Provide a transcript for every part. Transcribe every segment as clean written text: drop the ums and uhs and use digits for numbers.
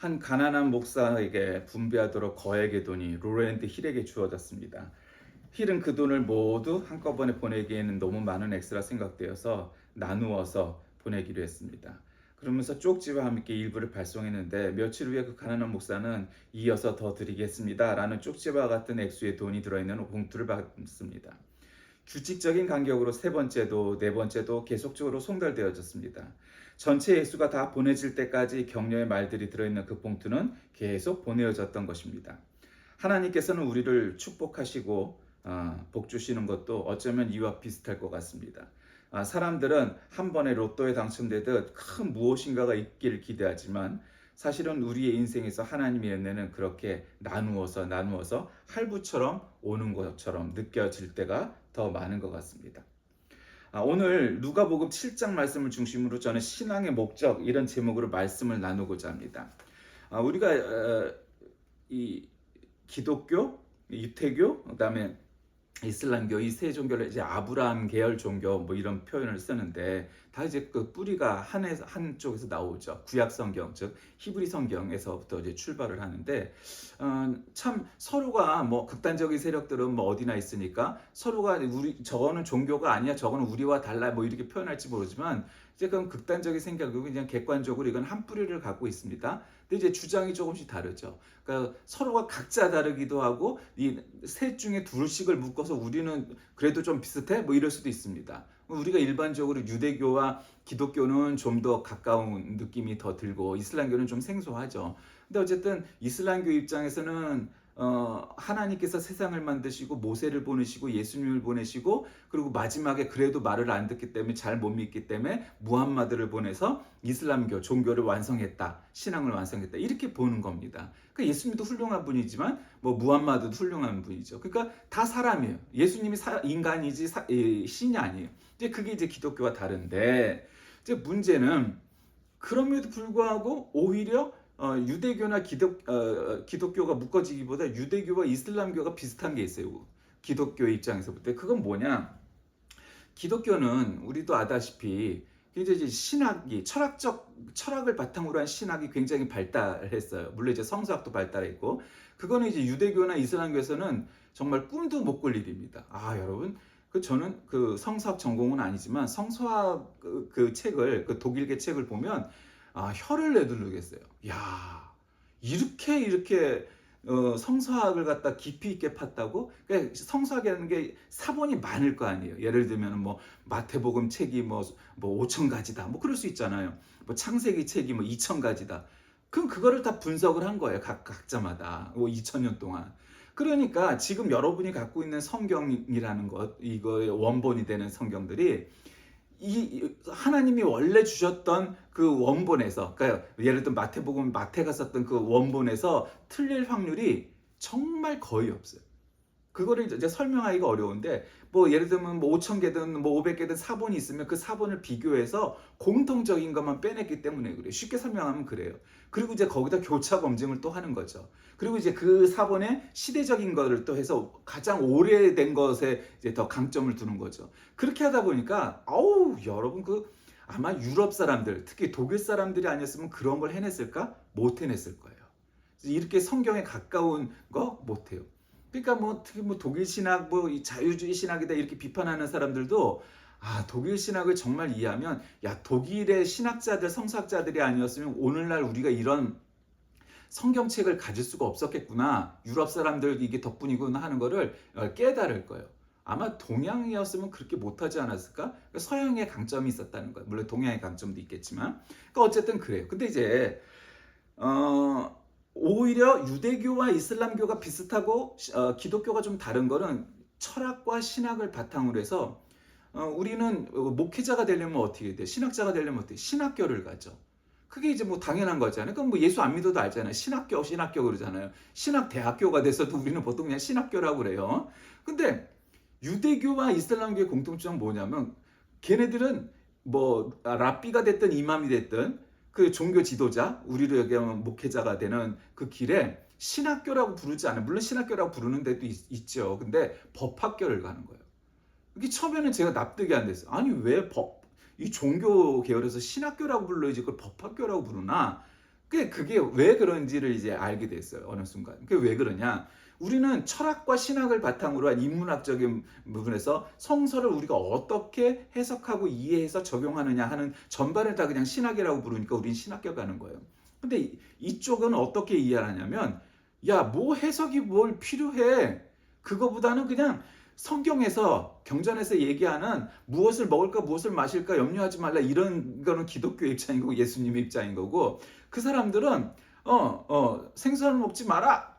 한 가난한 목사에게 분배하도록 거액의 돈이 로랜드 힐에게 주어졌습니다. 힐은 그 돈을 모두 한꺼번에 보내기에는 너무 많은 액수라 생각되어서 나누어서 보내기로 했습니다. 그러면서 쪽지와 함께 일부를 발송했는데 며칠 후에 그 가난한 목사는 이어서 더 드리겠습니다 라는 쪽지와 같은 액수의 돈이 들어있는 봉투를 받습니다. 규칙적인 간격으로 세 번째도 네 번째도 계속적으로 송달되어졌습니다. 전체 액수가 다 보내질 때까지 격려의 말들이 들어있는 그 봉투는 계속 보내어졌던 것입니다. 하나님께서는 우리를 축복하시고 복 주시는 것도 어쩌면 이와 비슷할 것 같습니다. 사람들은 한 번에 로또에 당첨되듯 큰 무엇인가가 있기를 기대하지만 사실은 우리의 인생에서 하나님의 은혜는 그렇게 나누어서 할부처럼 오는 것처럼 느껴질 때가 더 많은 것 같습니다. 오늘 누가복음 7장 말씀을 중심으로 저는 신앙의 목적 이런 제목으로 말씀을 나누고자 합니다. 우리가 이 기독교, 유태교, 그다음에 이슬람교 이 세 종교를 이제 아브라함 계열 종교 뭐 이런 표현을 쓰는데 다 이제 그 뿌리가 한쪽에서 나오죠. 구약 성경 즉 히브리 성경에서부터 이제 출발을 하는데 참 서로가 뭐 극단적인 세력들은 뭐 어디나 있으니까 서로가 우리 저거는 종교가 아니야 저거는 우리와 달라 뭐 이렇게 표현할지 모르지만 이제 그런 극단적인 생각이고 그냥 객관적으로 이건 한 뿌리를 갖고 있습니다. 근데 이제 주장이 조금씩 다르죠. 그러니까 서로가 각자 다르기도 하고 이 셋 중에 둘씩을 묶어서 우리는 그래도 좀 비슷해? 뭐 이럴 수도 있습니다. 우리가 일반적으로 유대교와 기독교는 좀 더 가까운 느낌이 더 들고 이슬람교는 좀 생소하죠. 근데 어쨌든 이슬람교 입장에서는 하나님께서 세상을 만드시고 모세를 보내시고 예수님을 보내시고 그리고 마지막에 그래도 말을 안 듣기 때문에 잘 못 믿기 때문에 무함마드를 보내서 이슬람교 종교를 완성했다. 신앙을 완성했다. 이렇게 보는 겁니다. 그러니까 예수님도 훌륭한 분이지만 뭐 무함마드도 훌륭한 분이죠. 그러니까 다 사람이에요. 예수님이 인간이지 신이 아니에요. 이제 그게 이제 기독교와 다른데 이제 문제는 그럼에도 불구하고 오히려 유대교나 기독교가 묶어지기보다 유대교와 이슬람교가 비슷한 게 있어요. 기독교 입장에서 볼 때 그건 뭐냐? 기독교는 우리도 아다시피 이제 신학이 철학을 바탕으로 한 신학이 굉장히 발달했어요. 물론 이제 성서학도 발달했고 그거는 이제 유대교나 이슬람교에서는 정말 꿈도 못 꿀 일입니다. 여러분 저는 그 성서학 전공은 아니지만 성서학 그 책을 그 독일계 책을 보면 혀를 내두르겠어요. 야, 이렇게 성서학을 갖다 깊이 있게 팠다고? 그러니까 성서학이라는 게 사본이 많을 거 아니에요. 예를 들면 뭐 마태복음 책이 뭐 5천 가지다. 뭐 그럴 수 있잖아요. 뭐 창세기 책이 뭐 2천 가지다. 그럼 그거를 다 분석을 한 거예요. 각자마다. 뭐 2천 년 동안. 그러니까 지금 여러분이 갖고 있는 성경이라는 것, 이거의 원본이 되는 성경들이 이 하나님이 원래 주셨던 그 원본에서 그러니까 예를 들면 마태복음 마태가 썼던 그 원본에서 틀릴 확률이 정말 거의 없어요. 그거를 이제 설명하기가 어려운데 뭐 예를 들면 뭐 5천 개든 뭐 500개든 사본이 있으면 그 사본을 비교해서 공통적인 것만 빼냈기 때문에 그래요. 쉽게 설명하면 그래요. 그리고 이제 거기다 교차 검증을 또 하는 거죠. 그리고 이제 그 사본에 시대적인 거를 또 해서 가장 오래된 것에 이제 더 강점을 두는 거죠. 그렇게 하다 보니까 여러분 아마 유럽 사람들 특히 독일 사람들이 아니었으면 그런 걸 해냈을까? 못 해냈을 거예요. 이렇게 성경에 가까운 거 못해요. 그러니까 뭐 특히 뭐 독일 신학 뭐 이 자유주의 신학이다 이렇게 비판하는 사람들도 독일 신학을 정말 이해하면 야 독일의 신학자들 성사학자들이 아니었으면 오늘날 우리가 이런 성경책을 가질 수가 없었겠구나. 유럽 사람들 이게 덕분이구나 하는 거를 깨달을 거예요. 아마 동양이었으면 그렇게 못하지 않았을까? 그러니까 서양의 강점이 있었다는 거예요. 물론 동양의 강점도 있겠지만. 그러니까 어쨌든 그래요. 근데 이제 오히려 유대교와 이슬람교가 비슷하고 기독교가 좀 다른 거는 철학과 신학을 바탕으로 해서 우리는 목회자가 되려면 어떻게 돼? 신학자가 되려면 어떻게? 신학교를 가죠. 그게 이제 뭐 당연한 거잖아요. 그럼 뭐 예수 안 믿어도 알잖아요. 신학교 그러잖아요. 신학대학교가 돼서도 우리는 보통 그냥 신학교라고 그래요. 근데 유대교와 이슬람교의 공통점은 뭐냐면 걔네들은 뭐 랍비가 됐든 이맘이 됐든 그 종교 지도자, 우리로 얘기하면 목회자가 되는 그 길에 신학교라고 부르지 않아요. 물론 신학교라고 부르는 데도 있죠. 근데 법학교를 가는 거예요. 이게 처음에는 제가 납득이 안 됐어요. 아니 왜 이 종교 계열에서 신학교라고 불러야지 그걸 법학교라고 부르나? 그게 왜 그런지를 이제 알게 됐어요. 어느 순간. 그게 왜 그러냐? 우리는 철학과 신학을 바탕으로 한 인문학적인 부분에서 성서를 우리가 어떻게 해석하고 이해해서 적용하느냐 하는 전반을 다 그냥 신학이라고 부르니까 우린 신학교 가는 거예요. 근데 이쪽은 어떻게 이해하냐면, 야, 뭐 해석이 뭘 필요해? 그거보다는 그냥 성경에서 경전에서 얘기하는 무엇을 먹을까 무엇을 마실까 염려하지 말라, 이런 거는 기독교 입장인 거고 예수님의 입장인 거고, 그 사람들은 생선을 먹지 마라,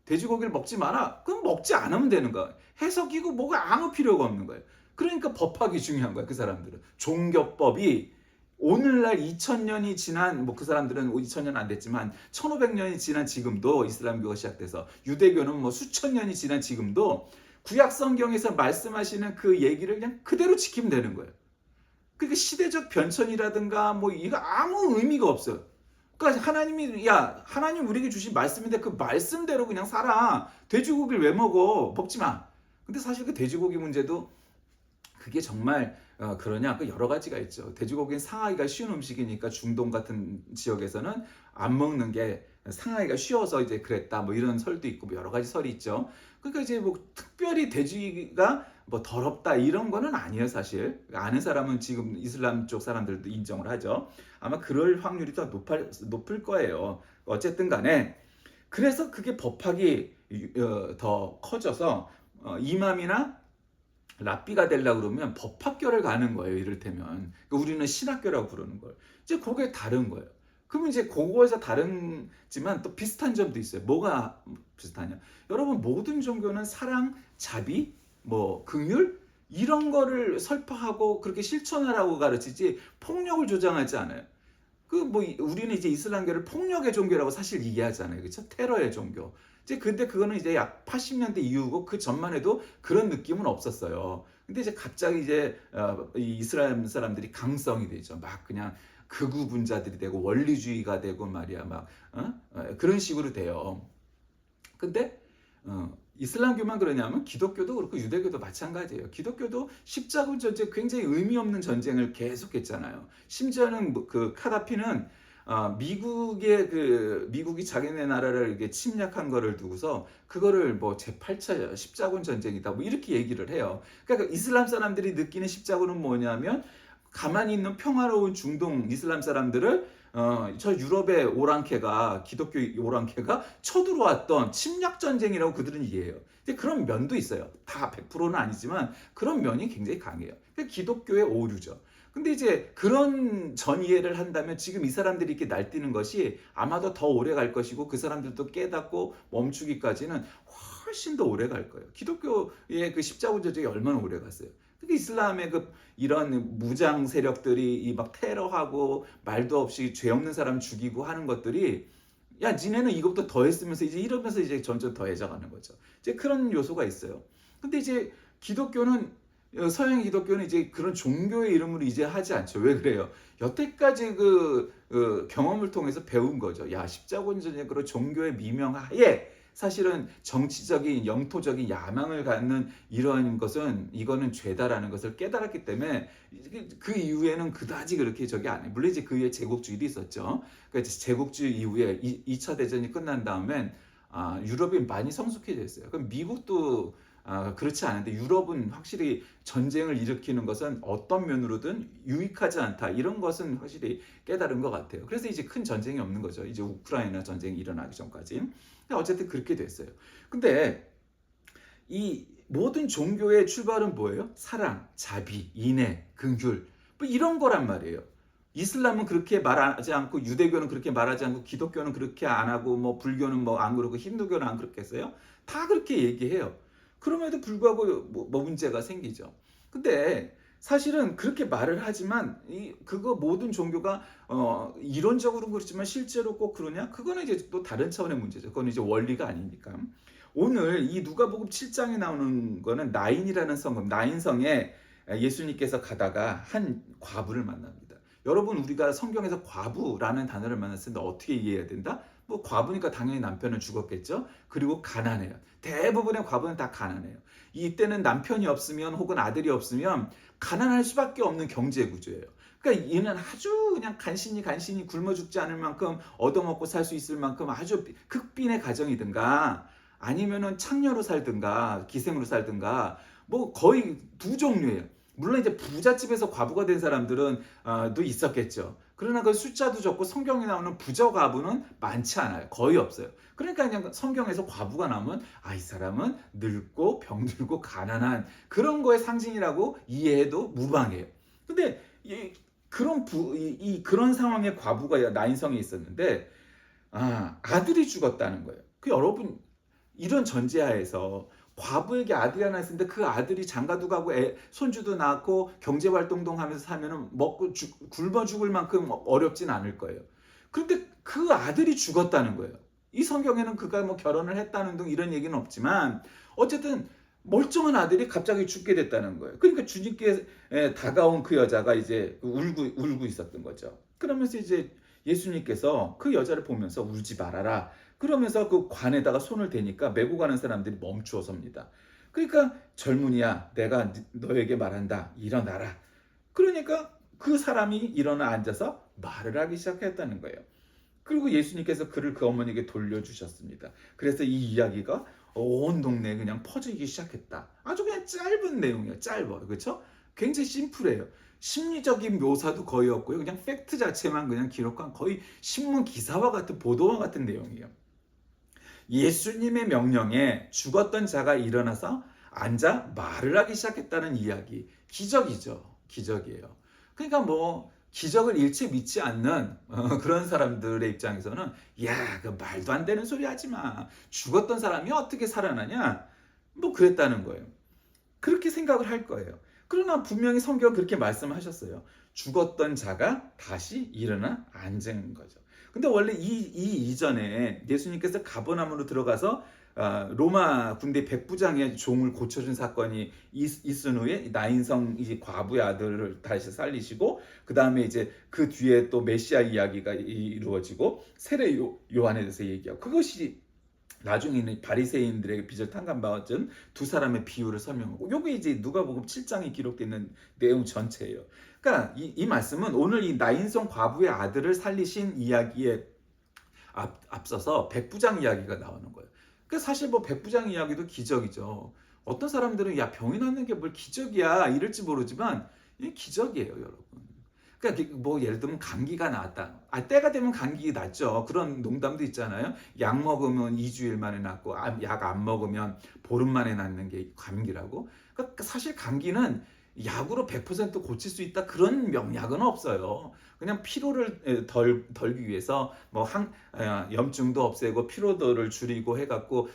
돼지고기를 먹지 마라, 그럼 먹지 않으면 되는 거야. 해석이고 뭐가 아무 필요가 없는 거예요. 그러니까 법학이 중요한 거야. 그 사람들은 종교법이 오늘날 2000년이 지난, 뭐 그 사람들은 2000년 안 됐지만 1500년이 지난 지금도, 이슬람교가 시작돼서 유대교는 뭐 수천 년이 지난 지금도 구약 성경에서 말씀하시는 그 얘기를 그냥 그대로 지키면 되는 거예요. 그러니까 시대적 변천이라든가 뭐 이거 아무 의미가 없어요. 그러니까 하나님 우리에게 주신 말씀인데 그 말씀대로 그냥 살아. 돼지고기를 왜 먹지 마. 근데 사실 그 돼지고기 문제도 그게 정말 그러냐? 그 여러 가지가 있죠. 돼지고기는 상하기가 쉬운 음식이니까 중동 같은 지역에서는 안 먹는 게 상하기가 쉬워서 이제 그랬다, 뭐 이런 설도 있고, 뭐 여러 가지 설이 있죠. 그러니까 이제 뭐 특별히 돼지가 뭐 더럽다 이런 거는 아니에요. 사실 아는 사람은 지금 이슬람 쪽 사람들도 인정을 하죠. 아마 그럴 확률이 더 높을 거예요. 어쨌든 간에 그래서 그게 법학이 더 커져서 이맘이나 랍비가 되려고 그러면 법학교를 가는 거예요. 이를테면 그러니까 우리는 신학교라고 부르는 걸. 이제 그게 다른 거예요. 그러면 이제 그거에서 다른지만 또 비슷한 점도 있어요. 뭐가 비슷하냐? 여러분, 모든 종교는 사랑, 자비, 뭐 긍휼 이런 거를 설파하고 그렇게 실천하라고 가르치지 폭력을 조장하지 않아요. 그 뭐 우리는 이제 이슬람교를 폭력의 종교라고 사실 얘기하잖아요. 그렇죠? 테러의 종교. 이제 근데 그거는 이제 약 80년대 이후고 그 전만 해도 그런 느낌은 없었어요. 근데 이제 갑자기 이제 이 이스라엘 사람들이 강성이 되죠. 막 그냥 극우 분자들이 되고 원리주의가 되고 말이야. 막 그런 식으로 돼요. 근데 이슬람교만 그러냐면 기독교도 그렇고 유대교도 마찬가지예요. 기독교도 십자군 전쟁, 굉장히 의미 없는 전쟁을 계속했잖아요. 심지어는 그 카다피는 미국이 자기네 나라를 이렇게 침략한 거를 두고서 그거를 뭐 제8차 십자군 전쟁이다 뭐 이렇게 얘기를 해요. 그러니까 이슬람 사람들이 느끼는 십자군은 뭐냐면 가만히 있는 평화로운 중동 이슬람 사람들을 저 유럽의 오랑캐가, 기독교 오랑캐가 쳐들어왔던 침략 전쟁이라고 그들은 이해해요. 근데 그런 면도 있어요. 다 100%는 아니지만 그런 면이 굉장히 강해요. 기독교의 오류죠. 근데 이제 그런 전 이해를 한다면 지금 이 사람들이 이렇게 날뛰는 것이 아마도 더 오래 갈 것이고 그 사람들도 깨닫고 멈추기까지는 훨씬 더 오래 갈 거예요. 기독교의 그 십자군 전쟁이 얼마나 오래 갔어요. 근데 이슬람의 그 이런 무장 세력들이 이 막 테러하고 말도 없이 죄 없는 사람 죽이고 하는 것들이, 야 니네는 이것부터 더 했으면서 이제 이러면서 이제 점점 더해져가는 거죠. 이제 그런 요소가 있어요. 근데 이제 기독교는, 서양 기독교는 이제 그런 종교의 이름으로 이제 하지 않죠. 왜 그래요? 여태까지 그 경험을 통해서 배운 거죠. 야, 십자군 전쟁으로 종교의 미명하에 사실은 정치적인 영토적인 야망을 갖는 이러한 것은, 이거는 죄다라는 것을 깨달았기 때문에 그 이후에는 그다지 그렇게 저기 안 해. 물론 이제 그 위에 제국주의도 있었죠. 그러니까 제국주의 이후에 2차 대전이 끝난 다음엔 유럽이 많이 성숙해졌어요. 그럼 미국도 그렇지 않은데 유럽은 확실히 전쟁을 일으키는 것은 어떤 면으로든 유익하지 않다, 이런 것은 확실히 깨달은 것 같아요. 그래서 이제 큰 전쟁이 없는 거죠. 이제 우크라이나 전쟁이 일어나기 전까지. 어쨌든 그렇게 됐어요. 근데 이 모든 종교의 출발은 뭐예요? 사랑, 자비, 인애, 긍휼, 뭐 이런 거란 말이에요. 이슬람은 그렇게 말하지 않고, 유대교는 그렇게 말하지 않고, 기독교는 그렇게 안 하고, 뭐 불교는 뭐 안 그러고, 힌두교는 안 그렇게 했어요. 다 그렇게 얘기해요. 그럼에도 불구하고 뭐 문제가 생기죠. 근데 사실은 그렇게 말을 하지만 그거 모든 종교가 이론적으로는 그렇지만 실제로 꼭 그러냐? 그거는 이제 또 다른 차원의 문제죠. 그건 이제 원리가 아니니까. 오늘 이 누가복음 7장에 나오는 거는 나인이라는 성읍, 나인성에 예수님께서 가다가 한 과부를 만납니다. 여러분, 우리가 성경에서 과부라는 단어를 만났을 때 어떻게 이해해야 된다? 뭐 과부니까 당연히 남편은 죽었겠죠. 그리고 가난해요. 대부분의 과부는 다 가난해요. 이때는 남편이 없으면 혹은 아들이 없으면 가난할 수밖에 없는 경제 구조예요. 그러니까 얘는 아주 그냥 간신히 굶어 죽지 않을 만큼 얻어먹고 살 수 있을 만큼 아주 극빈의 가정이든가 아니면은 창녀로 살든가 기생으로 살든가 뭐 거의 두 종류예요. 물론 이제 부잣집에서 과부가 된 사람들은 또 있었겠죠. 그러나 그 숫자도 적고 성경에 나오는 부저 과부는 많지 않아요. 거의 없어요. 그러니까 그냥 성경에서 과부가 나오면 이 사람은 늙고 병들고 가난한 그런 거의 상징이라고 이해해도 무방해요. 근데 그런 상황의 과부가 나인성에 있었는데 아들이 죽었다는 거예요. 그 여러분 이런 전제하에서 과부에게 아들이 하나 있었는데 그 아들이 장가도 가고 손주도 낳고 경제활동도 하면서 살면은 굶어 죽을 만큼 어렵진 않을 거예요. 그런데 그 아들이 죽었다는 거예요. 이 성경에는 그가 뭐 결혼을 했다는 등 이런 얘기는 없지만 어쨌든 멀쩡한 아들이 갑자기 죽게 됐다는 거예요. 그러니까 주님께 다가온 그 여자가 이제 울고 있었던 거죠. 그러면서 이제 예수님께서 그 여자를 보면서 울지 말아라. 그러면서 그 관에다가 손을 대니까 메고 가는 사람들이 멈추어 섭니다. 그러니까 젊은이야, 내가 너에게 말한다. 일어나라. 그러니까 그 사람이 일어나 앉아서 말을 하기 시작했다는 거예요. 그리고 예수님께서 그를 그 어머니에게 돌려주셨습니다. 그래서 이 이야기가 온 동네에 그냥 퍼지기 시작했다. 아주 그냥 짧은 내용이에요. 짧아요. 그렇죠? 굉장히 심플해요. 심리적인 묘사도 거의 없고요. 그냥 팩트 자체만 그냥 기록한 거의 신문 기사와 같은 보도와 같은 내용이에요. 예수님의 명령에 죽었던 자가 일어나서 앉아 말을 하기 시작했다는 이야기. 기적이죠. 기적이에요. 그러니까 뭐 기적을 일체 믿지 않는 그런 사람들의 입장에서는 그 말도 안 되는 소리 하지 마. 죽었던 사람이 어떻게 살아나냐? 뭐 그랬다는 거예요. 그렇게 생각을 할 거예요. 그러나 분명히 성경은 그렇게 말씀하셨어요. 죽었던 자가 다시 일어나 앉은 거죠. 근데 원래 이 이전에 예수님께서 가버나움으로 들어가서 로마 군대 백부장의 종을 고쳐준 사건이 있은 후에 나인성 이 과부의 아들을 다시 살리시고 그 다음에 이제 그 뒤에 또 메시아 이야기가 이루어지고 세례 요한에 대해서 얘기하고 그것이 나중에는 바리새인들에게 빚을 탕감받은 두 사람의 비유를 설명하고 요게 이제 누가복음 7장에 기록되어 있는 내용 전체예요. 그러니까 이 말씀은 오늘 이 나인성 과부의 아들을 살리신 이야기에 앞서서 백부장 이야기가 나오는 거예요. 그러니까 사실 뭐 백부장 이야기도 기적이죠. 어떤 사람들은 야 병이 낫는 게 뭘 기적이야 이럴지 모르지만 이게 기적이에요, 여러분. 그러니까 뭐 예를 들면 감기가 나았다. 때가 되면 감기 낫죠. 그런 농담도 있잖아요. 약 먹으면 2주일 만에 낫고 약 안 먹으면 보름 만에 낫는 게 감기라고. 그러니까 사실 감기는 약으로 100% 고칠 수 있다 그런 명약은 없어요. 그냥 피로를 덜기 위해서 뭐 염증도 없애고 피로도를 줄이고 해갖고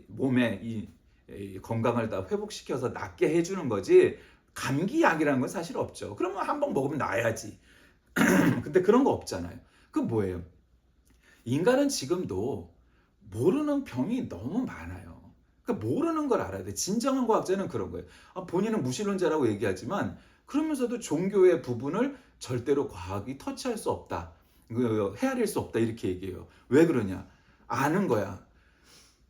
몸에 이 건강을 다 회복시켜서 낫게 해주는 거지. 감기약이라는 건 사실 없죠. 그러면 한 번 먹으면 나아야지. 근데 그런 거 없잖아요. 그 뭐예요? 인간은 지금도 모르는 병이 너무 많아요. 그러니까 모르는 걸 알아야 돼. 진정한 과학자는 그런 거예요. 본인은 무신론자라고 얘기하지만 그러면서도 종교의 부분을 절대로 과학이 터치할 수 없다. 헤아릴 수 없다 이렇게 얘기해요. 왜 그러냐? 아는 거야.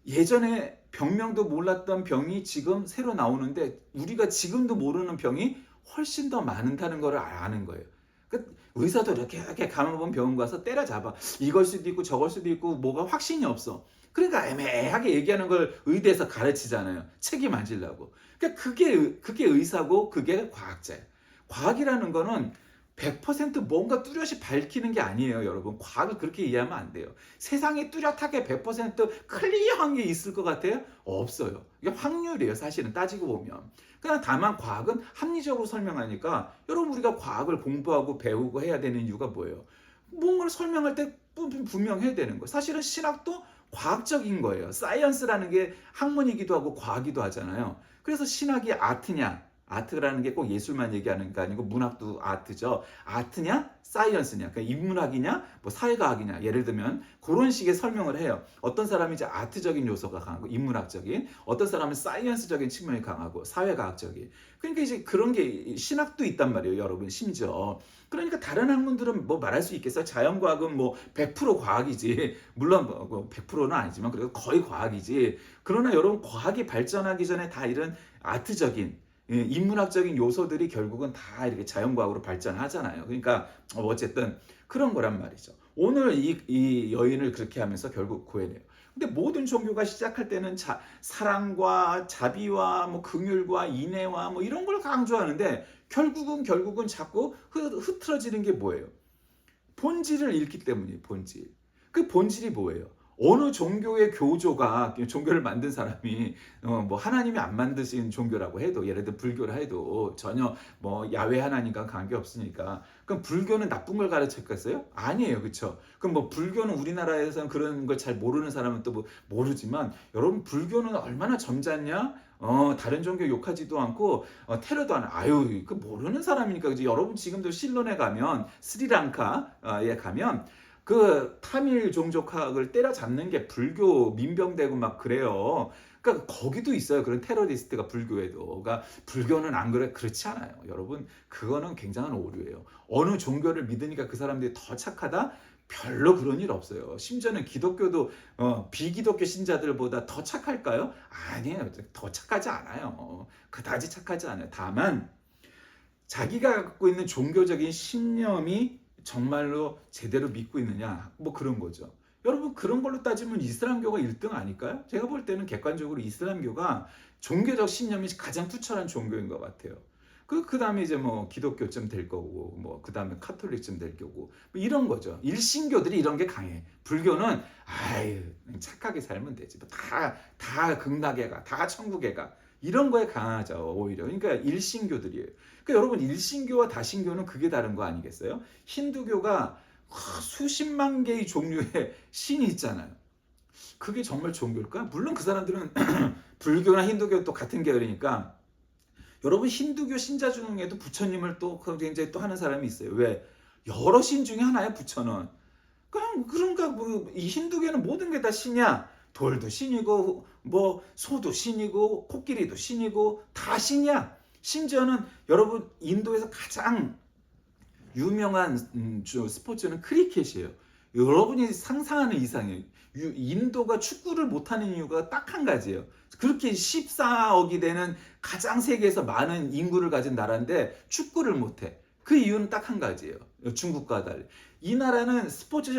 예전에 병명도 몰랐던 병이 지금 새로 나오는데 우리가 지금도 모르는 병이 훨씬 더 많다는 걸 아는 거예요. 그러니까 의사도 이렇게 가만보면 병원 가서 때려잡아. 이걸 수도 있고 저걸 수도 있고 뭐가 확신이 없어. 그러니까 애매하게 얘기하는 걸 의대에서 가르치잖아요. 책임 안 지려고. 그러니까 그게 의사고 그게 과학자예요. 과학이라는 거는 100% 뭔가 뚜렷이 밝히는 게 아니에요, 여러분. 과학을 그렇게 이해하면 안 돼요. 세상에 뚜렷하게 100% 클리어한 게 있을 것 같아요? 없어요. 이게 확률이에요, 사실은 따지고 보면. 그냥 다만 과학은 합리적으로 설명하니까 여러분 우리가 과학을 공부하고 배우고 해야 되는 이유가 뭐예요? 뭔가를 설명할 때 분명해야 되는 거예요. 사실은 신학도 과학적인 거예요. 사이언스라는 게 학문이기도 하고 과학이기도 하잖아요. 그래서 신학이 아트라는 게 꼭 예술만 얘기하는 게 아니고 문학도 아트죠. 아트냐 사이언스냐, 그러니까 인문학이냐 뭐 사회과학이냐, 예를 들면 그런 식의 설명을 해요. 어떤 사람이 이제 아트적인 요소가 강하고 인문학적인, 어떤 사람은 사이언스적인 측면이 강하고 사회과학적인. 그러니까 이제 그런 게 신학도 있단 말이에요, 여러분. 심지어 그러니까 다른 학문들은 뭐 말할 수 있겠어요. 자연과학은 뭐 100% 과학이지. 물론 뭐 100%는 아니지만 그래도 거의 과학이지. 그러나 여러분 과학이 발전하기 전에 다 이런 아트적인 인문학적인 요소들이 결국은 다 이렇게 자연과학으로 발전하잖아요. 그러니까 어쨌든 그런 거란 말이죠. 오늘 이 여인을 그렇게 하면서 결국 구해내요. 근데 모든 종교가 시작할 때는 사랑과 자비와 뭐 긍휼과 인애와 뭐 이런 걸 강조하는데 결국은 자꾸 흐트러지는 게 뭐예요? 본질을 잃기 때문이에요. 본질. 그 본질이 뭐예요? 어느 종교의 교조가 종교를 만든 사람이 뭐 하나님이 안 만드신 종교라고 해도 예를 들어 불교라 해도 전혀 뭐 야훼 하나님과 관계 없으니까 그럼 불교는 나쁜 걸 가르쳤겠어요? 아니에요. 그렇죠? 그럼 뭐 불교는 우리나라에서는 그런 걸 잘 모르는 사람은 또 뭐 모르지만 여러분 불교는 얼마나 점잖냐? 다른 종교 욕하지도 않고 테러도 안 아유 그 모르는 사람이니까 그지 여러분 지금도 실론에 가면 스리랑카에 가면 그 타밀 종족학을 때려잡는 게 불교 민병되고 막 그래요. 그러니까 거기도 있어요. 그런 테러리스트가 불교에도. 그러니까 불교는 안 그래 그렇지 않아요. 여러분 그거는 굉장한 오류예요. 어느 종교를 믿으니까 그 사람들이 더 착하다? 별로 그런 일 없어요. 심지어는 기독교도 비기독교 신자들보다 더 착할까요? 아니에요. 더 착하지 않아요. 그다지 착하지 않아요. 다만 자기가 갖고 있는 종교적인 신념이 정말로 제대로 믿고 있느냐 뭐 그런 거죠. 여러분 그런 걸로 따지면 이슬람교가 1등 아닐까요? 제가 볼 때는 객관적으로 이슬람교가 종교적 신념이 가장 투철한 종교인 것 같아요. 그 다음에 이제 뭐 기독교쯤 될 거고 뭐 그 다음에 카톨릭쯤 될 거고 뭐 이런 거죠. 일신교들이 이런 게 강해. 불교는 아유 착하게 살면 되지. 다 극락에 가, 다 천국에 가. 이런 거에 강하죠 오히려. 그러니까 일신교들이에요. 그러니까 여러분 일신교와 다신교는 그게 다른 거 아니겠어요? 힌두교가 수십만 개의 종류의 신이 있잖아요. 그게 정말 종교일까? 물론 그 사람들은 불교나 힌두교 또 같은 계열이니까 여러분 힌두교 신자 중에도 부처님을 또 굉장히 또 하는 사람이 있어요. 왜? 여러 신 중에 하나야 부처는. 그러니까 뭐이 힌두교는 모든 게 다 신이야. 돌도 신이고 뭐 소도 신이고 코끼리도 신이고 다 신이야. 심지어는 여러분 인도에서 가장 유명한 스포츠는 크리켓이에요. 여러분이 상상하는 이상이에요. 인도가 축구를 못하는 이유가 딱 한 가지예요. 그렇게 14억이 되는 가장 세계에서 많은 인구를 가진 나라인데 축구를 못해. 그 이유는 딱 한 가지예요. 중국과 달리. 이 나라는 스포츠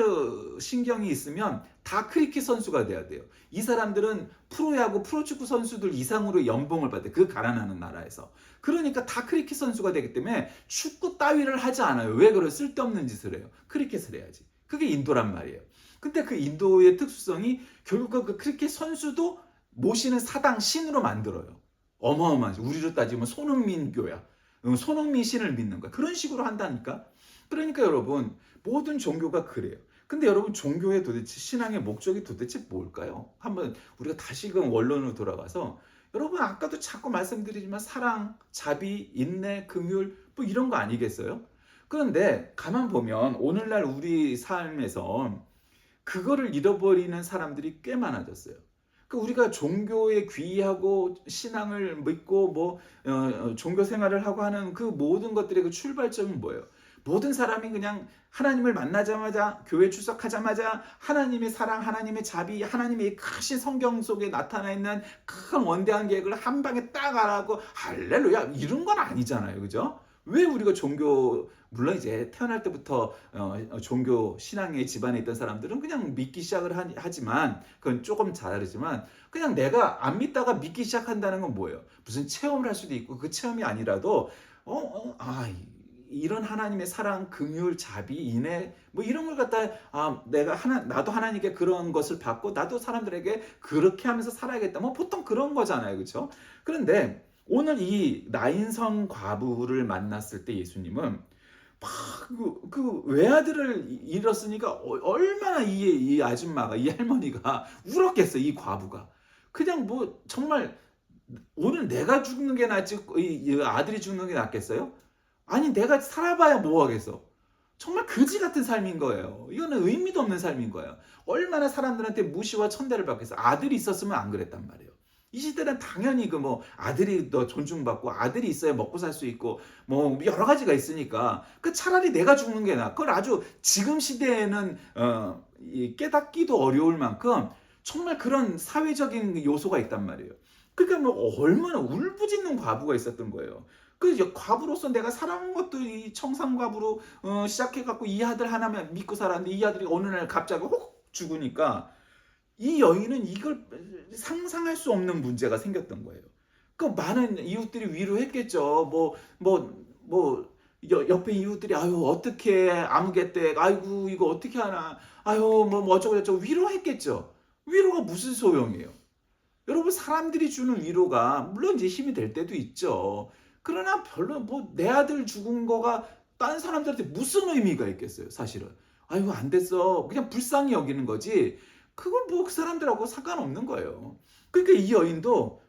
신경이 있으면 다 크리켓 선수가 돼야 돼요. 이 사람들은 프로야구, 프로축구 선수들 이상으로 연봉을 받아요. 그 가난하는 나라에서. 그러니까 다 크리켓 선수가 되기 때문에 축구 따위를 하지 않아요. 왜 그래? 쓸데없는 짓을 해요. 크리켓을 해야지. 그게 인도란 말이에요. 근데 그 인도의 특수성이 결국 그 크리켓 선수도 모시는 사당 신으로 만들어요. 어마어마하지. 우리로 따지면 손흥민 교야. 손흥민 신을 믿는 거야. 그런 식으로 한다니까. 그러니까 여러분 모든 종교가 그래요. 근데 여러분 종교의 도대체 신앙의 목적이 도대체 뭘까요? 한번 우리가 다시금 원론으로 돌아가서 여러분 아까도 자꾸 말씀드리지만 사랑, 자비, 인내, 긍휼 뭐 이런 거 아니겠어요? 그런데 가만 보면 오늘날 우리 삶에서 그거를 잃어버리는 사람들이 꽤 많아졌어요. 그 우리가 종교에 귀의하고 신앙을 믿고 뭐 종교 생활을 하고 하는 그 모든 것들의 그 출발점은 뭐예요? 모든 사람이 그냥 하나님을 만나자마자 교회 출석하자마자 하나님의 사랑, 하나님의 자비, 하나님의 크신 성경 속에 나타나 있는 큰 원대한 계획을 한 방에 딱 알아고 할렐루야 이런 건 아니잖아요, 그죠? 왜 우리가 종교 물론 이제 태어날 때부터 종교 신앙의 집안에 있던 사람들은 그냥 믿기 시작을 하지만 그건 조금 다르지만 그냥 내가 안 믿다가 믿기 시작한다는 건 뭐예요? 무슨 체험을 할 수도 있고 그 체험이 아니라도 이런 하나님의 사랑, 긍휼, 자비, 인애 뭐 이런 걸 갖다 나도 하나님께 그런 것을 받고 나도 사람들에게 그렇게 하면서 살아야겠다. 뭐 보통 그런 거잖아요, 그렇죠? 그런데 오늘 이 나인성 과부를 만났을 때 예수님은 그 외아들을 잃었으니까 얼마나 이 아줌마가 이 할머니가 울었겠어 이 과부가 그냥 뭐 정말 오늘 내가 죽는 게 낫지 이 아들이 죽는 게 낫겠어요? 아니 내가 살아봐야 뭐 하겠어? 정말 거지 같은 삶인 거예요. 이거는 의미도 없는 삶인 거예요. 얼마나 사람들한테 무시와 천대를 받겠어. 아들이 있었으면 안 그랬단 말이에요. 이 시대는 당연히 그 뭐 아들이 더 존중받고 아들이 있어야 먹고 살 수 있고 뭐 여러 가지가 있으니까 그 차라리 내가 죽는 게 나아. 그걸 아주 지금 시대에는 깨닫기도 어려울 만큼 정말 그런 사회적인 요소가 있단 말이에요. 그러니까 뭐 얼마나 울부짖는 과부가 있었던 거예요. 그 이제 과부로서 내가 살아온 것도 이 청산과부로 시작해 갖고 이 아들 하나만 믿고 살았는데 이 아들이 어느 날 갑자기 혹 죽으니까 이 여인은 이걸 상상할 수 없는 문제가 생겼던 거예요. 그 많은 이웃들이 위로했겠죠. 옆에 이웃들이 아유 어떻게 아무개댁 아이고 이거 어떻게 하나 아유 뭐 어쩌고 저쩌고 위로했겠죠. 위로가 무슨 소용이에요. 여러분 사람들이 주는 위로가 물론 이제 힘이 될 때도 있죠. 그러나 별로 뭐 내 아들 죽은 거가 다른 사람들한테 무슨 의미가 있겠어요, 사실은. 아이고 안 됐어. 그냥 불쌍히 여기는 거지. 그건 뭐 그 사람들하고 상관없는 거예요. 그러니까 이 여인도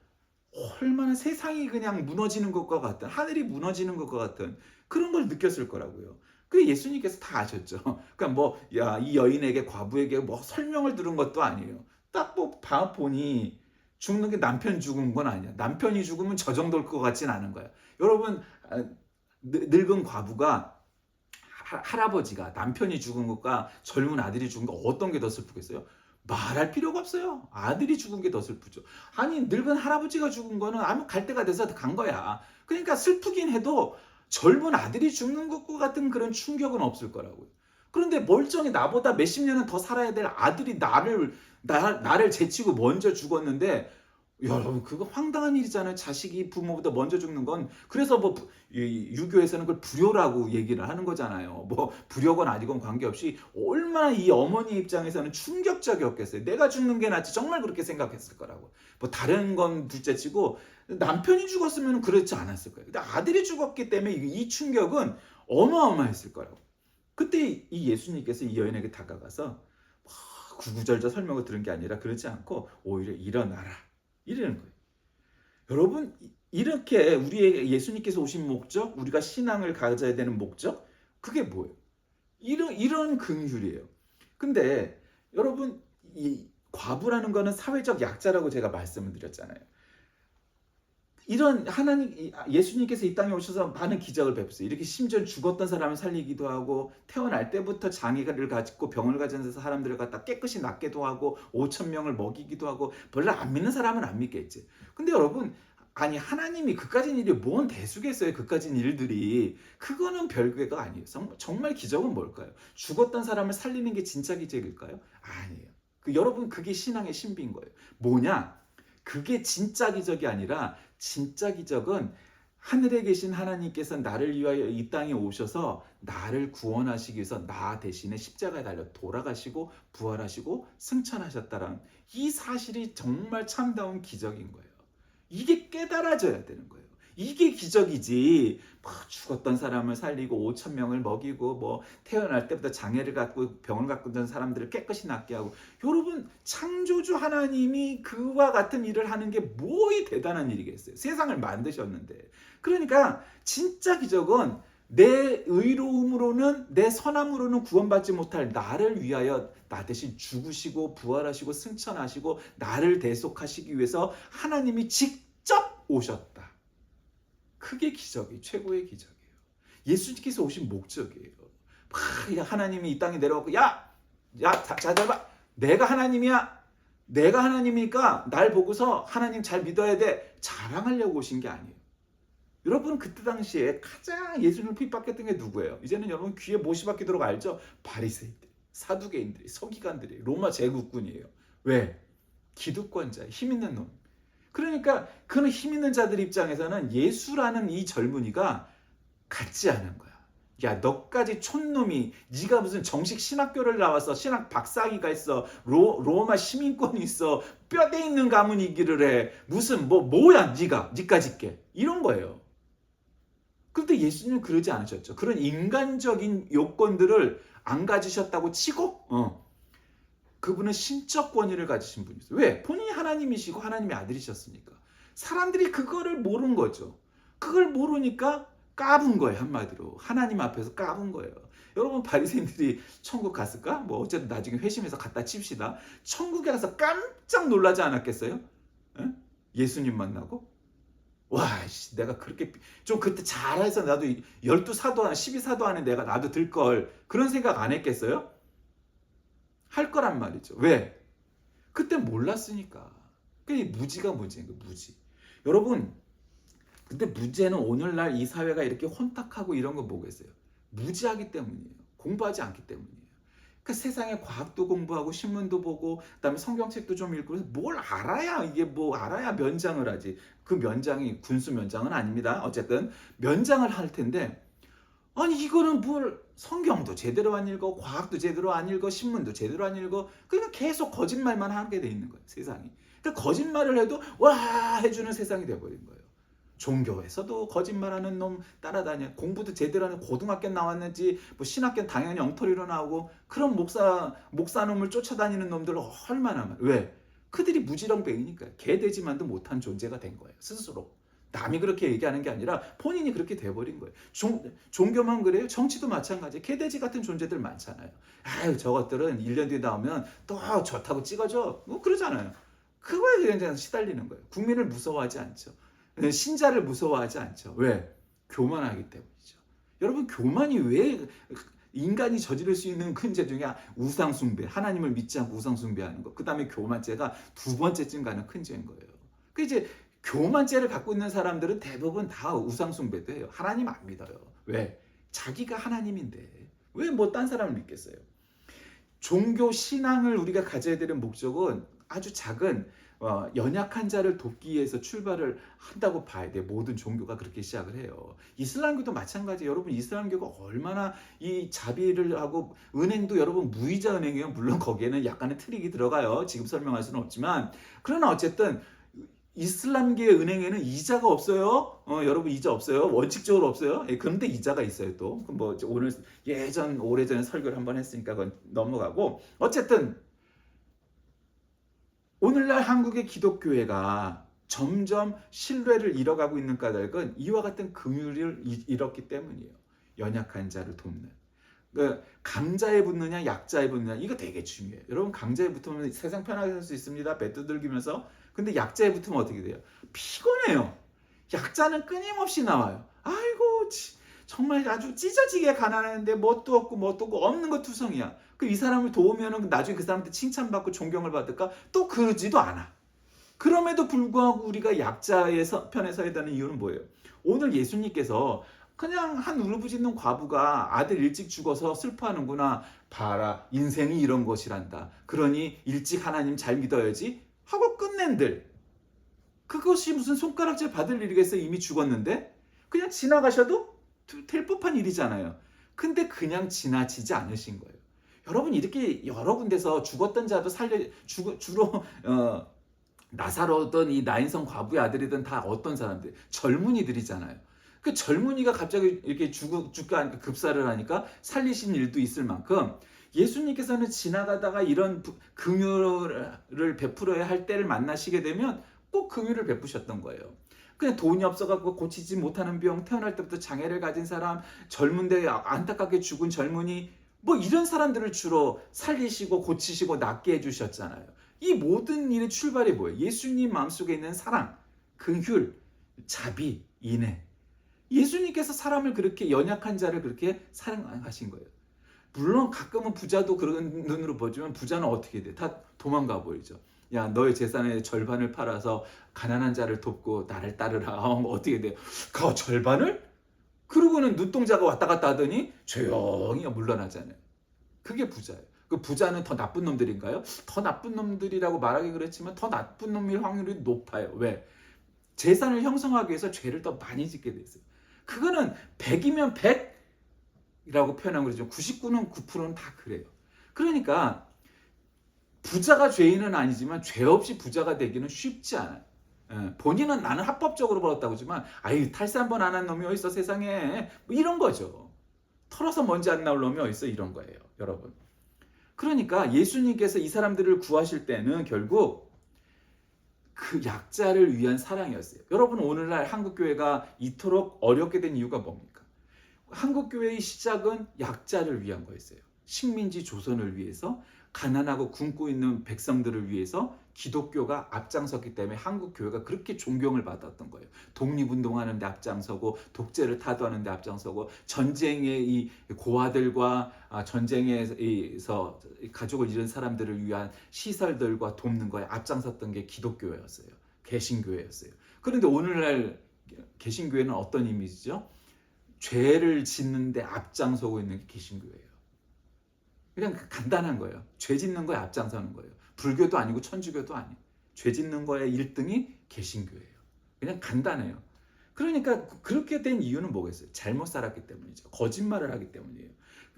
얼마나 세상이 그냥 무너지는 것과 같은 하늘이 무너지는 것과 같은 그런 걸 느꼈을 거라고요. 그 예수님께서 다 아셨죠. 그러니까 뭐 야 이 여인에게 과부에게 뭐 설명을 들은 것도 아니에요. 딱 뭐 보니 죽는 게 남편 죽은 건 아니야. 남편이 죽으면 저 정도일 것 같진 않은 거야. 여러분 늙은 과부가 할아버지가 남편이 죽은 것과 젊은 아들이 죽은 거 어떤 게 더 슬프겠어요? 말할 필요가 없어요. 아들이 죽은 게 더 슬프죠. 아니 늙은 할아버지가 죽은 거는 아무 갈 때가 돼서 간 거야. 그러니까 슬프긴 해도 젊은 아들이 죽는 것과 같은 그런 충격은 없을 거라고요. 그런데 멀쩡히 나보다 몇십 년은 더 살아야 될 아들이 나를 제치고 먼저 죽었는데 여러분 그거 황당한 일이잖아요. 자식이 부모보다 먼저 죽는 건. 그래서 뭐 유교에서는 그걸 불효라고 얘기를 하는 거잖아요. 뭐 불효건 아니건 관계없이 얼마나 이 어머니 입장에서는 충격적이었겠어요. 내가 죽는 게 낫지 정말 그렇게 생각했을 거라고. 뭐 다른 건 둘째치고 남편이 죽었으면 그렇지 않았을 거예요. 근데 아들이 죽었기 때문에 이 충격은 어마어마했을 거라고. 그때 이 예수님께서 이 여인에게 다가가서 구구절절 설명을 들은 게 아니라 그러지 않고 오히려 일어나라 이러는 거예요. 여러분 이렇게 우리에게 예수님께서 오신 목적, 우리가 신앙을 가져야 되는 목적, 그게 뭐예요? 이런 긍휼이에요. 근데 여러분 이 과부라는 거는 사회적 약자라고 제가 말씀을 드렸잖아요. 이런 하나님 예수님께서 이 땅에 오셔서 많은 기적을 베푸세요. 이렇게 심지어 죽었던 사람을 살리기도 하고 태어날 때부터 장애를 가지고 병을 가진 사람들을 갖다 깨끗이 낫게도 하고 5천 명을 먹이기도 하고 별로 안 믿는 사람은 안 믿겠지. 근데 여러분 아니 하나님이 그까진 일이 뭔 대수겠어요. 그까진 일들이 그거는 별개가 아니에요. 정말 기적은 뭘까요? 죽었던 사람을 살리는 게 진짜 기적일까요? 아니에요. 여러분 그게 신앙의 신비인 거예요. 뭐냐? 그게 진짜 기적이 아니라 진짜 기적은 하늘에 계신 하나님께서 나를 위하여 이 땅에 오셔서 나를 구원하시기 위해서 나 대신에 십자가에 달려 돌아가시고 부활하시고 승천하셨다라는 이 사실이 정말 참다운 기적인 거예요. 이게 깨달아져야 되는 거예요. 이게 기적이지. 뭐 죽었던 사람을 살리고 5천 명을 먹이고 뭐 태어날 때부터 장애를 갖고 병을 갖고 있는 사람들을 깨끗이 낫게 하고 여러분 창조주 하나님이 그와 같은 일을 하는 게 뭐이 대단한 일이겠어요. 세상을 만드셨는데. 그러니까 진짜 기적은 내 의로움으로는 내 선함으로는 구원받지 못할 나를 위하여 나 대신 죽으시고 부활하시고 승천하시고 나를 대속하시기 위해서 하나님이 직접 오셨다. 그게 기적이 최고의 기적이에요. 예수님께서 오신 목적이에요. 하나님이 이 땅에 내려가고 잘 봐. 내가 하나님이야. 내가 하나님이니까 날 보고서 하나님 잘 믿어야 돼. 자랑하려고 오신 게 아니에요. 여러분 그때 당시에 가장 예수님을 핍박했던 게 누구예요? 이제는 여러분 귀에 못이 박히도록 알죠? 바리새인들, 사두개인들이, 서기관들이, 로마 제국군이에요. 왜? 기득권자, 힘 있는 놈. 그러니까 그런 힘 있는 자들 입장에서는 예수라는 이 젊은이가 같지 않은 거야. 야 너까지 촌놈이 네가 무슨 정식 신학교를 나와서 신학 박사학위가 있어 로마 시민권이 있어 뼈대 있는 가문이기를 해 무슨 뭐야 니까짓 게 이런 거예요. 그런데 예수님은 그러지 않으셨죠. 그런 인간적인 요건들을 안 가지셨다고 치고 그분은 신적 권위를 가지신 분이세요. 왜? 본인이 하나님이시고 하나님의 아들이셨으니까. 사람들이 그거를 모르는 거죠. 그걸 모르니까 까분 거예요. 한마디로. 하나님 앞에서 까분 거예요. 여러분 바리새인들이 천국 갔을까? 뭐 어쨌든 나중에 회심해서 갖다 칩시다. 천국에 가서 깜짝 놀라지 않았겠어요? 에? 예수님 만나고? 와, 내가 그렇게 좀 그때 잘해서 나도 12사도 12사도 안에 내가 나도 들걸 그런 생각 안 했겠어요? 할 거란 말이죠. 왜? 그때 몰랐으니까. 그러니까 이 무지가 문제인 거예요. 무지. 여러분, 근데 문제는 오늘날 이 사회가 이렇게 혼탁하고 이런 거 뭐겠어요? 무지하기 때문이에요. 공부하지 않기 때문이에요. 그 세상에 과학도 공부하고 신문도 보고 그다음에 성경책도 좀 읽고 뭘 알아야 이게 뭐 알아야 면장을 하지. 그 면장이 군수 면장은 아닙니다. 어쨌든 면장을 할 텐데 아니 이거는 뭘 성경도 제대로 안 읽어 과학도 제대로 안 읽어 신문도 제대로 안 읽어 그러니까 계속 거짓말만 하게 돼 있는 거예요. 세상이. 그러니까 거짓말을 해도 와 해주는 세상이 돼버린 거예요. 종교에서도 거짓말하는 놈 따라다녀. 공부도 제대로 하는 고등학교 나왔는지 뭐 신학교 당연히 엉터리로 나오고 그런 목사놈을 쫓아다니는 놈들 얼마나 많아. 왜? 그들이 무지렁뱅이니까 개돼지만도 못한 존재가 된 거예요. 스스로. 남이 그렇게 얘기하는 게 아니라 본인이 그렇게 돼버린 거예요. 종교만 그래요? 정치도 마찬가지. 개돼지 같은 존재들 많잖아요. 아유 저것들은 1년 뒤에 나오면 또 좋다고 찍어줘. 뭐 그러잖아요. 그거에 그냥 시달리는 거예요. 국민을 무서워하지 않죠. 신자를 무서워하지 않죠. 왜? 교만하기 때문이죠. 여러분 교만이 왜 인간이 저지를 수 있는 큰 죄 중에 우상 숭배, 하나님을 믿지 않고 우상 숭배하는 거. 그다음에 교만죄가 두 번째쯤 가는 큰 죄인 거예요. 그 이제 교만죄를 갖고 있는 사람들은 대부분 다 우상 숭배도 해요. 하나님 안 믿어요. 왜? 자기가 하나님인데 왜 뭐 딴 사람을 믿겠어요? 종교 신앙을 우리가 가져야 되는 목적은 아주 작은 연약한 자를 돕기 위해서 출발을 한다고 봐야 돼. 모든 종교가 그렇게 시작을 해요. 이슬람교도 마찬가지예요. 여러분 이슬람교가 얼마나 이 자비를 하고 은행도 여러분 무이자 은행이에요. 물론 거기에는 약간의 트릭이 들어가요. 지금 설명할 수는 없지만 그러나 어쨌든 이슬람계 은행에는 이자가 없어요. 여러분 이자 없어요. 원칙적으로 없어요. 예, 그런데 이자가 있어요 또. 뭐 오늘 오래전에 설교를 한번 했으니까 그건 넘어가고 어쨌든 오늘날 한국의 기독교회가 점점 신뢰를 잃어가고 있는 까닭은 이와 같은 긍휼을 잃었기 때문이에요. 연약한 자를 돕는. 강자에 붙느냐 약자에 붙느냐 이거 되게 중요해요. 여러분 강자에 붙으면 세상 편하게 살 수 있습니다. 배 두들기면서. 근데 약자에 붙으면 어떻게 돼요? 피곤해요. 약자는 끊임없이 나와요. 아이고 정말 아주 찢어지게 가난한데 뭣도 없고 없는 거 투성이야. 그 이 사람을 도우면은 나중에 그 사람한테 칭찬받고 존경을 받을까? 또 그러지도 않아. 그럼에도 불구하고 우리가 약자의 편에 서야 되는 이유는 뭐예요? 오늘 예수님께서 그냥 한 울부짖는 과부가 아들 일찍 죽어서 슬퍼하는구나. 봐라 인생이 이런 것이란다. 그러니 일찍 하나님 잘 믿어야지 하고 끝낸들. 그것이 무슨 손가락질 받을 일이겠어요? 이미 죽었는데? 그냥 지나가셔도 될 법한 일이잖아요. 근데 그냥 지나치지 않으신 거예요. 여러분 이렇게 여러 군데서 죽었던 자도 주로 나사로든 이 나인성 과부의 아들이든 다 어떤 사람들? 젊은이들이잖아요. 그 젊은이가 갑자기 이렇게 죽고 하니까 급사를 하니까 살리신 일도 있을 만큼 예수님께서는 지나가다가 이런 긍휼을 베풀어야 할 때를 만나시게 되면 꼭 긍휼을 베푸셨던 거예요. 그냥 돈이 없어갖고 고치지 못하는 병, 태어날 때부터 장애를 가진 사람, 젊은데 안타깝게 죽은 젊은이 뭐 이런 사람들을 주로 살리시고 고치시고 낫게 해주셨잖아요. 이 모든 일의 출발이 뭐예요? 예수님 마음속에 있는 사랑, 긍휼, 자비, 인애. 예수님께서 사람을 그렇게 연약한 자를 그렇게 사랑하신 거예요. 물론 가끔은 부자도 그런 눈으로 보지만 부자는 어떻게 돼? 다 도망가 버리죠. 야 너의 재산의 절반을 팔아서 가난한 자를 돕고 나를 따르라. 어떻게 돼? 그 절반을? 그러고는 눈동자가 왔다 갔다 하더니 조용히 물러나잖아요. 그게 부자예요. 그 부자는 더 나쁜 놈들인가요? 더 나쁜 놈들이라고 말하기 그렇지만 더 나쁜 놈일 확률이 높아요. 왜? 재산을 형성하기 위해서 죄를 더 많이 짓게 됐어요. 그거는 100이면 100이라고 표현하고 그러죠. 99는 9%는 다 그래요. 그러니까 부자가 죄인은 아니지만 죄 없이 부자가 되기는 쉽지 않아요. 본인은 나는 합법적으로 벌었다고 하지만 아유 탈세 한 번 안 한 놈이 어딨어 세상에 뭐 이런 거죠. 털어서 먼지 안 나올 놈이 어딨어 이런 거예요. 여러분. 그러니까 예수님께서 이 사람들을 구하실 때는 결국 그 약자를 위한 사랑이었어요. 여러분 오늘날 한국교회가 이토록 어렵게 된 이유가 뭡니까? 한국교회의 시작은 약자를 위한 거였어요. 식민지 조선을 위해서 가난하고 굶고 있는 백성들을 위해서 기독교가 앞장섰기 때문에 한국 교회가 그렇게 존경을 받았던 거예요. 독립운동하는 데 앞장서고 독재를 타도하는 데 앞장서고 전쟁의 이 고아들과 전쟁에서 가족을 잃은 사람들을 위한 시설들과 돕는 거에 앞장섰던 게 기독교였어요. 개신교회였어요. 그런데 오늘날 개신교회는 어떤 이미지죠? 죄를 짓는데 앞장서고 있는 게 개신교회예요. 그냥 간단한 거예요. 죄 짓는 거에 앞장서는 거예요. 불교도 아니고 천주교도 아니에요. 죄 짓는 거에 1등이 개신교예요. 그냥 간단해요. 그러니까 그렇게 된 이유는 뭐겠어요? 잘못 살았기 때문이죠. 거짓말을 하기 때문이에요.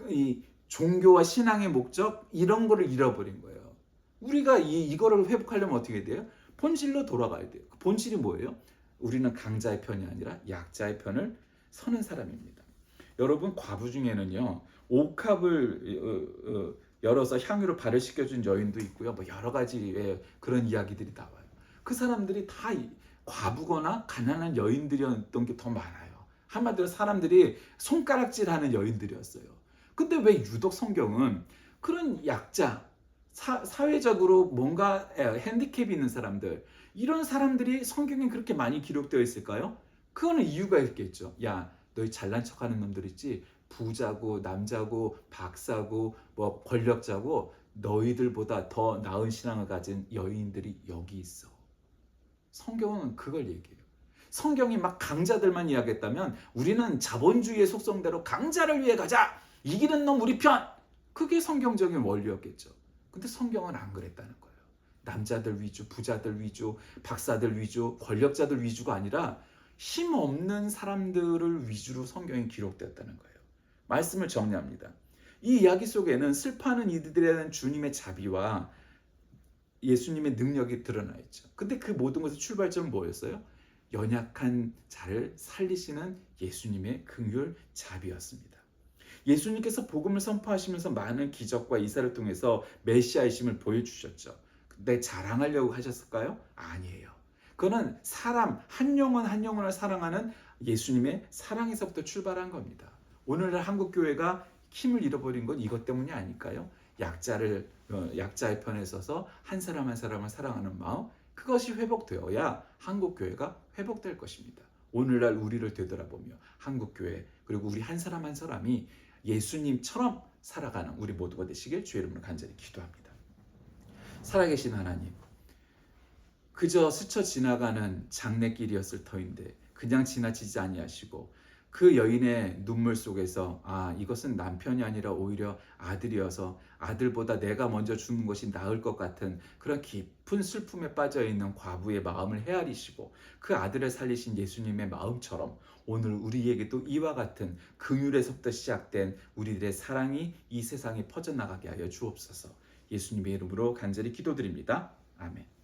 이 종교와 신앙의 목적 이런 거를 잃어버린 거예요. 우리가 이거를 회복하려면 어떻게 돼요? 본질로 돌아가야 돼요. 본질이 뭐예요? 우리는 강자의 편이 아니라 약자의 편을 서는 사람입니다. 여러분 과부 중에는요 옥합을 열어서 향유로 발을 씻겨준 여인도 있고요. 뭐 여러 가지의 그런 이야기들이 나와요. 그 사람들이 다 과부거나 가난한 여인들이었던 게 더 많아요. 한마디로 사람들이 손가락질하는 여인들이었어요. 근데 왜 유독 성경은 그런 약자, 사회적으로 뭔가 핸디캡이 있는 사람들 이런 사람들이 성경에 그렇게 많이 기록되어 있을까요? 그거는 이유가 있겠죠. 야, 너희 잘난 척하는 놈들 있지? 부자고 남자고 박사고 뭐 권력자고 너희들보다 더 나은 신앙을 가진 여인들이 여기 있어. 성경은 그걸 얘기해요. 성경이 막 강자들만 이야기했다면 우리는 자본주의의 속성대로 강자를 위해 가자. 이기는 놈 우리 편. 그게 성경적인 원리였겠죠. 근데 성경은 안 그랬다는 거예요. 남자들 위주, 부자들 위주, 박사들 위주, 권력자들 위주가 아니라 힘 없는 사람들을 위주로 성경이 기록되었다는 거예요. 말씀을 정리합니다. 이 이야기 속에는 슬퍼하는 이들에 대한 주님의 자비와 예수님의 능력이 드러나 있죠. 근데 그 모든 것의 출발점은 뭐였어요? 연약한 자를 살리시는 예수님의 긍휼 자비였습니다. 예수님께서 복음을 선포하시면서 많은 기적과 이사를 통해서 메시아이심을 보여주셨죠. 근데 자랑하려고 하셨을까요? 아니에요. 그거는 사람 한 영혼 한 영혼을 사랑하는 예수님의 사랑에서부터 출발한 겁니다. 오늘날 한국 교회가 힘을 잃어버린 건 이것 때문이 아닐까요? 약자의 편에 서서 한 사람 한 사람을 사랑하는 마음 그것이 회복되어야 한국 교회가 회복될 것입니다. 오늘날 우리를 되돌아보며 한국 교회 그리고 우리 한 사람 한 사람이 예수님처럼 살아가는 우리 모두가 되시길 주의 이름으로 간절히 기도합니다. 살아계신 하나님, 그저 스쳐 지나가는 장례길이었을 터인데 그냥 지나치지 아니하시고 그 여인의 눈물 속에서 이것은 남편이 아니라 오히려 아들이어서 아들보다 내가 먼저 죽는 것이 나을 것 같은 그런 깊은 슬픔에 빠져있는 과부의 마음을 헤아리시고 그 아들을 살리신 예수님의 마음처럼 오늘 우리에게도 이와 같은 긍휼에서부터 시작된 우리들의 사랑이 이 세상에 퍼져나가게 하여 주옵소서. 예수님의 이름으로 간절히 기도드립니다. 아멘.